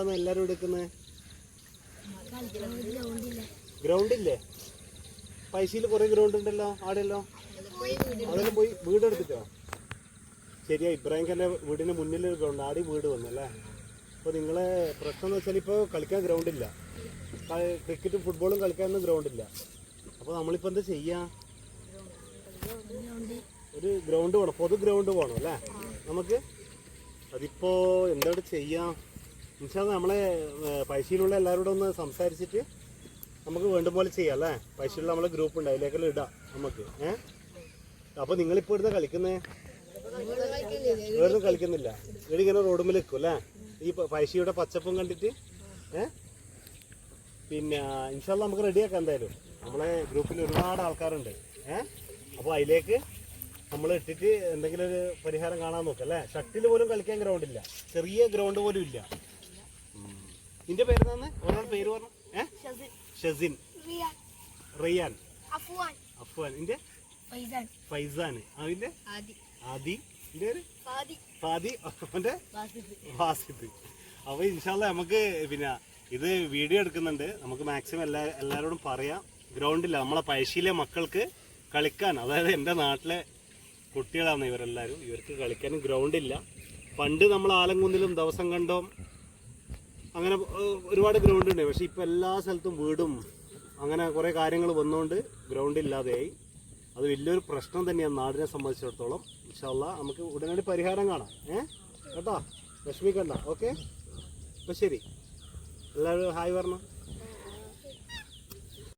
എന്താന്ന് എല്ലാരും എടുക്കുന്നത്? ഗ്രൗണ്ട് ഇല്ലേ? പൈസയിൽ കുറെ ഗ്രൗണ്ട് ഉണ്ടല്ലോ ആടെയല്ലോ. അതെല്ലാം പോയി വീടെടുത്തിട്ടോ? ശരിയാ, ഇബ്രാഹിം ഖാന്റെ വീടിന് മുന്നിൽ ഒരു ഗ്രൗണ്ട്, ആടി വീട് വന്നല്ലേ. അപ്പോൾ നിങ്ങളെ പ്രശ്നം എന്ന് വെച്ചാൽ ഇപ്പോൾ കളിക്കാൻ ഗ്രൗണ്ടില്ല, ക്രിക്കറ്റും ഫുട്ബോളും കളിക്കാനൊന്നും ഗ്രൗണ്ടില്ല. അപ്പോൾ നമ്മളിപ്പോൾ എന്താ ചെയ്യാ? ഒരു ഗ്രൗണ്ട് വേണം, പൊതു ഗ്രൗണ്ട് വേണം അല്ലേ നമുക്ക്. അതിപ്പോൾ എന്താണ് ചെയ്യാം? എന്നുവെച്ചാൽ നമ്മളെ പൈസയിലുള്ള എല്ലാവരോടും ഒന്ന് സംസാരിച്ചിട്ട് നമുക്ക് വേണ്ട പോലെ ചെയ്യാം അല്ലേ. പൈസയുള്ള നമ്മളെ ഗ്രൂപ്പ് ഉണ്ട്, അതിലേക്കെല്ലാം ഇടാം നമുക്ക്. അപ്പോൾ നിങ്ങളിപ്പോൾ ഇവിടുന്ന് കളിക്കുന്നേ? വേറെ കളിക്കുന്നില്ല, ഇവിടെ ഇങ്ങനെ റോഡുമ്പിൽ നിൽക്കും അല്ലേ ഈ പൈസയുടെ പച്ചപ്പും കണ്ടിട്ട്. പിന്നെ ഇൻഷാല്ലാ നമുക്ക് റെഡിയാക്കാം എന്തായാലും. നമ്മളെ ഗ്രൂപ്പിൽ ഒരുപാട് ആൾക്കാരുണ്ട്. അപ്പോൾ അതിലേക്ക് നമ്മൾ ഇട്ടിട്ട് എന്തെങ്കിലും ഒരു പരിഹാരം കാണാൻ നോക്കാം അല്ലേ. ഷട്ടിൽ പോലും കളിക്കാൻ ഗ്രൗണ്ട് ഇല്ല, ചെറിയ ഗ്രൗണ്ട് പോലും ഇല്ല. നിന്റെ പേര് തന്നെ ഒരാൾ പേര് പറഞ്ഞു? ഷസിൻ, റിയാൻ, അഫ്വാൻ, നിന്റെ ഫൈസാൻ, അതിന്റെ ആദി, നിന്റെ പേര് ഫാദി, അവന്റെ വാസിദ്. അപ്പോൾ ഇൻഷാല്ലാ നമുക്ക് പിന്നെ ഇത് വീഡിയോ എടുക്കുന്നുണ്ട്, നമുക്ക് മാക്സിമം എല്ലാവരോടും പറയാം. ഗ്രൗണ്ടില്ല, നമ്മളെ പൈസയിലെ മക്കൾക്ക് കളിക്കാൻ, അതായത് എൻ്റെ നാട്ടിലെ കുട്ടികളാണ് ഇവരെല്ലാവരും, ഇവർക്ക് കളിക്കാനും ഗ്രൗണ്ടില്ല. പണ്ട് നമ്മൾ ആലങ്കുന്നിലും ദിവസം കണ്ടോം അങ്ങനെ ഒരുപാട് ഗ്രൗണ്ട് ഉണ്ട്. പക്ഷെ ഇപ്പോൾ എല്ലാ സ്ഥലത്തും വീടും അങ്ങനെ കുറേ കാര്യങ്ങൾ വന്നുകൊണ്ട് ഗ്രൗണ്ട് ഇല്ലാതെയായി. അത് വലിയൊരു പ്രശ്നം തന്നെയാണ് നാടിനെ സംബന്ധിച്ചിടത്തോളം. ഇൻഷാ അല്ലാഹ് നമുക്ക് ഉടനടി പരിഹാരം കാണാം. കേട്ടോ, വിഷമിക്കണ്ട. ഓക്കെ, അപ്പോൾ ശരി, എല്ലാവരും ഹായ് പറഞ്ഞു.